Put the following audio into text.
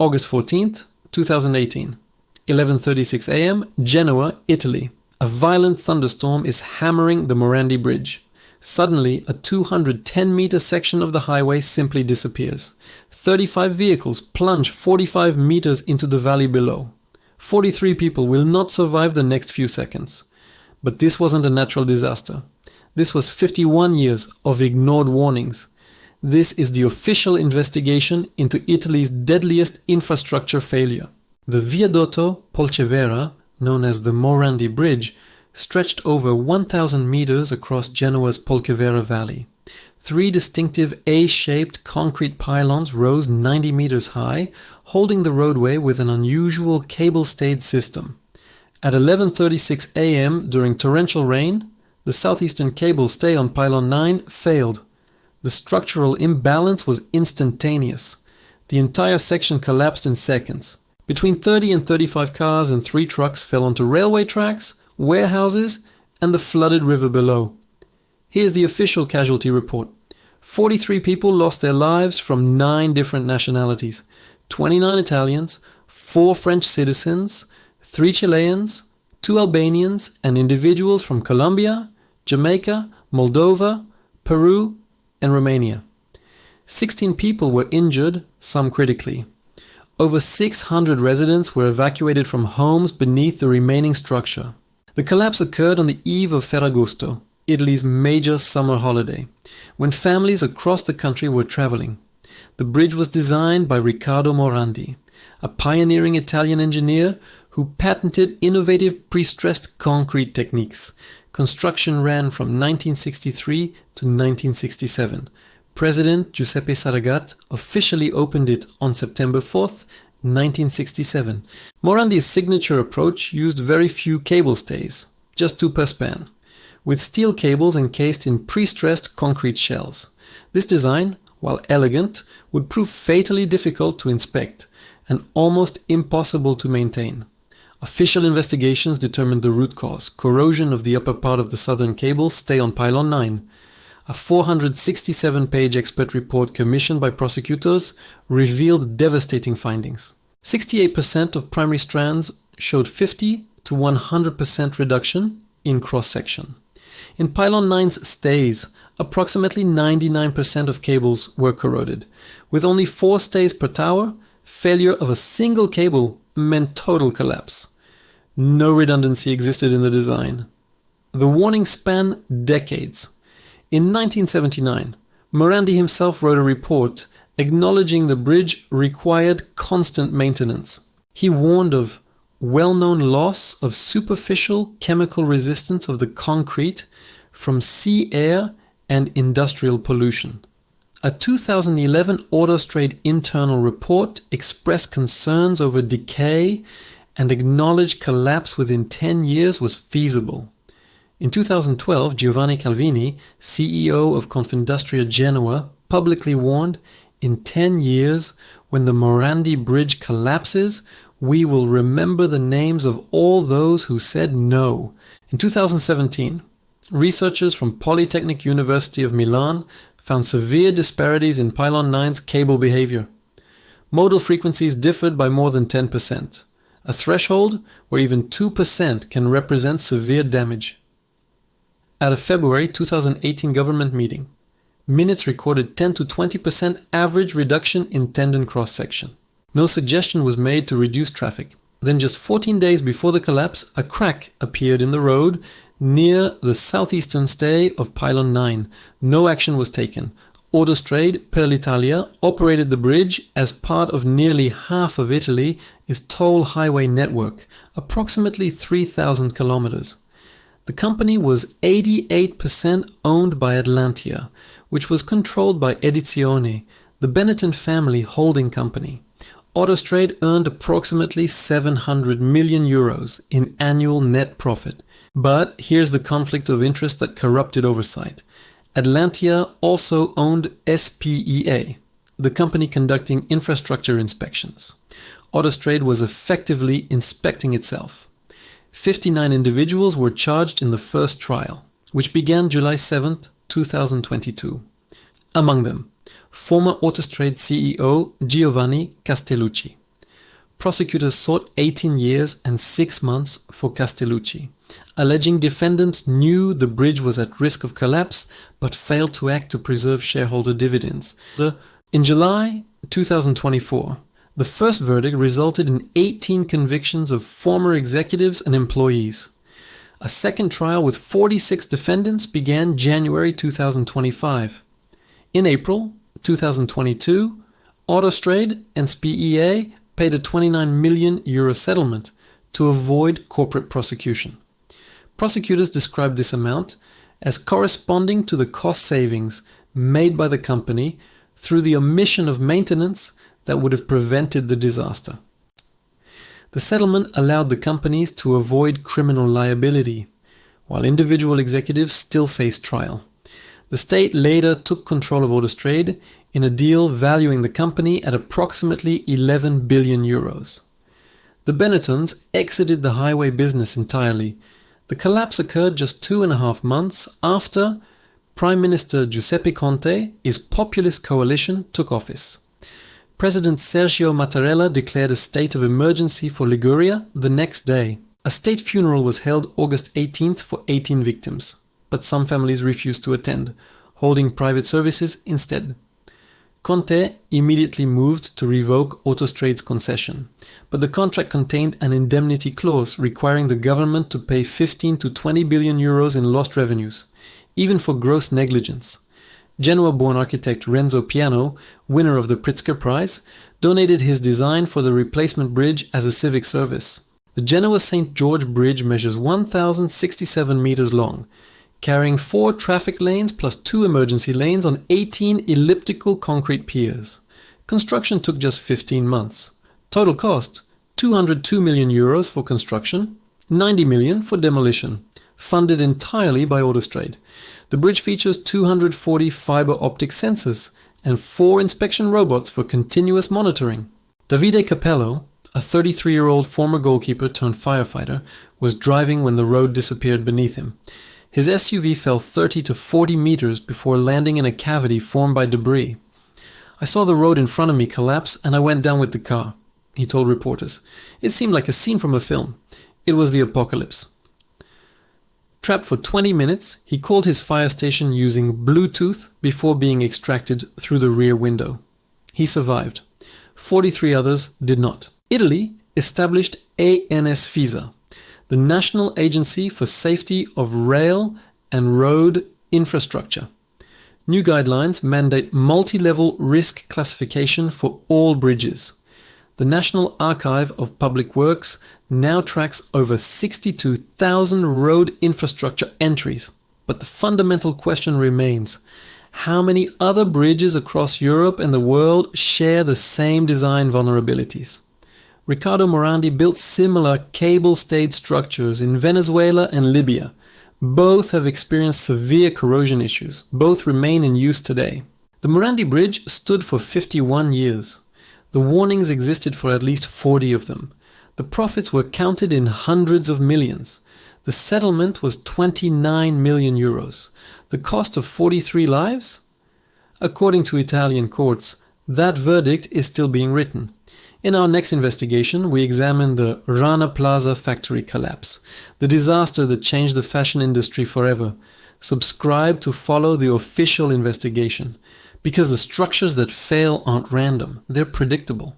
August 14th, 2018. 11:36 a.m. Genoa, Italy. A violent thunderstorm is hammering the Morandi Bridge. Suddenly, a 210-meter section of the highway simply disappears. 35 vehicles plunge 45 meters into the valley below. 43 people will not survive the next few seconds. But this wasn't a natural disaster. This was 51 years of ignored warnings. This is the official investigation into Italy's deadliest infrastructure failure. The Viadotto Polcevera, known as the Morandi Bridge, stretched over 1,000 meters across Genoa's Polcevera Valley. 3 distinctive A-shaped concrete pylons rose 90 meters high, holding the roadway with an unusual cable-stayed system. At 11:36 a.m. during torrential rain, the southeastern cable stay on Pylon 9 failed. The structural imbalance was instantaneous. The entire section collapsed in seconds. Between 30 and 35 cars and 3 trucks fell onto railway tracks, warehouses, and the flooded river below. Here's the official casualty report. 43 people lost their lives from 9 different nationalities. 29 Italians, 4 French citizens, 3 Chileans, 2 Albanians, and individuals from Colombia, Jamaica, Moldova, Peru, and Romania. 16 people were injured, some critically. Over 600 residents were evacuated from homes beneath the remaining structure. The collapse occurred on the eve of Ferragosto, Italy's major summer holiday, when families across the country were traveling. The bridge was designed by Riccardo Morandi, a pioneering Italian engineer who patented innovative pre-stressed concrete techniques. Construction ran from 1963 to 1967. President Giuseppe Saragat officially opened it on September 4th, 1967. Morandi's signature approach used very few cable stays, just 2 per span, with steel cables encased in pre-stressed concrete shells. This design, while elegant, would prove fatally difficult to inspect and almost impossible to maintain. Official investigations determined the root cause, corrosion of the upper part of the southern cable stay on Pylon 9. A 467-page expert report commissioned by prosecutors revealed devastating findings. 68% of primary strands showed 50 to 100% reduction in cross-section. In Pylon 9's stays, approximately 99% of cables were corroded. With only 4 stays per tower, failure of a single cable meant total collapse. No redundancy existed in the design. The warning spanned decades. In 1979, Morandi himself wrote a report acknowledging the bridge required constant maintenance. He warned of well-known loss of superficial chemical resistance of the concrete from sea air and industrial pollution. A 2011 Autostrade internal report expressed concerns over decay and acknowledged collapse within 10 years was feasible. In 2012, Giovanni Calvini, CEO of Confindustria Genoa, publicly warned, "In 10 years, when the Morandi Bridge collapses, we will remember the names of all those who said no." In 2017, researchers from Polytechnic University of Milan found severe disparities in Pylon 9's cable behavior. Modal frequencies differed by more than 10%, a threshold where even 2% can represent severe damage. At a February 2018 government meeting, minutes recorded 10 to 20% average reduction in tendon cross-section. No suggestion was made to reduce traffic. Then just 14 days before the collapse, a crack appeared in the road near the southeastern stay of Pylon 9. No action was taken. Autostrade per l'Italia operated the bridge as part of nearly half of Italy's toll highway network, approximately 3,000 kilometers. The company was 88% owned by Atlantia, which was controlled by Edizione, the Benetton family holding company. Autostrade earned approximately 700 million euros in annual net profit. But here's the conflict of interest that corrupted oversight. Atlantia also owned SPEA, the company conducting infrastructure inspections. Autostrade was effectively inspecting itself. 59 individuals were charged in the first trial, which began July 7, 2022. Among them, former Autostrade CEO Giovanni Castellucci. prosecutors sought 18 years and 6 months for Castellucci, alleging defendants knew the bridge was at risk of collapse but failed to act to preserve shareholder dividends. In July 2024, the first verdict resulted in 18 convictions of former executives and employees. A second trial with 46 defendants began January 2025. In April 2022, Autostrade and SPEA paid a €29 million settlement to avoid corporate prosecution. Prosecutors described this amount as corresponding to the cost savings made by the company through the omission of maintenance that would have prevented the disaster. The settlement allowed the companies to avoid criminal liability, while individual executives still faced trial. The state later took control of Autostrade in a deal valuing the company at approximately €11 billion. The Benettons exited the highway business entirely. The collapse occurred just 2.5 months after Prime Minister Giuseppe Conte's populist coalition took office. President Sergio Mattarella declared a state of emergency for Liguria the next day. A state funeral was held August 18th for 18 victims, but some families refused to attend, holding private services instead. Conte immediately moved to revoke Autostrade's concession, but the contract contained an indemnity clause requiring the government to pay 15 to 20 billion euros in lost revenues, even for gross negligence. Genoa-born architect Renzo, winner of the Pritzker Prize, donated his design for the replacement bridge as a civic service. The Genoa-St. George Bridge measures 1,067 meters long, carrying 4 traffic lanes plus 2 emergency lanes on 18 elliptical concrete piers. Construction took just 15 months. Total cost, 202 million euros for construction, 90 million for demolition, funded entirely by Autostrade. The bridge features 240 fiber optic sensors and 4 inspection robots for continuous monitoring. Davide Capello, a 33-year-old former goalkeeper turned firefighter, was driving when the road disappeared beneath him. His SUV fell 30 to 40 meters before landing in a cavity formed by debris. "I saw the road in front of me collapse and I went down with the car," he told reporters. "It seemed like a scene from a film. It was the apocalypse." Trapped for 20 minutes, he called his fire station using Bluetooth before being extracted through the rear window. He survived. 43 others did not. Italy established ANSFISA, the National Agency for Safety of Rail and Road Infrastructure. New guidelines mandate multi-level risk classification for all bridges. The National Archive of Public Works now tracks over 62,000 road infrastructure entries. But the fundamental question remains: how many other bridges across Europe and the world share the same design vulnerabilities? Riccardo Morandi built similar cable-stayed structures in Venezuela and Libya. Both have experienced severe corrosion issues. Both remain in use today. The Morandi Bridge stood for 51 years. The warnings existed for at least 40 of them. The profits were counted in hundreds of millions. The settlement was 29 million euros. The cost of 43 lives? According to Italian courts, that verdict is still being written. In our next investigation, we examine the Rana Plaza factory collapse, the disaster that changed the fashion industry forever. Subscribe to follow the official investigation, because the structures that fail aren't random, they're predictable.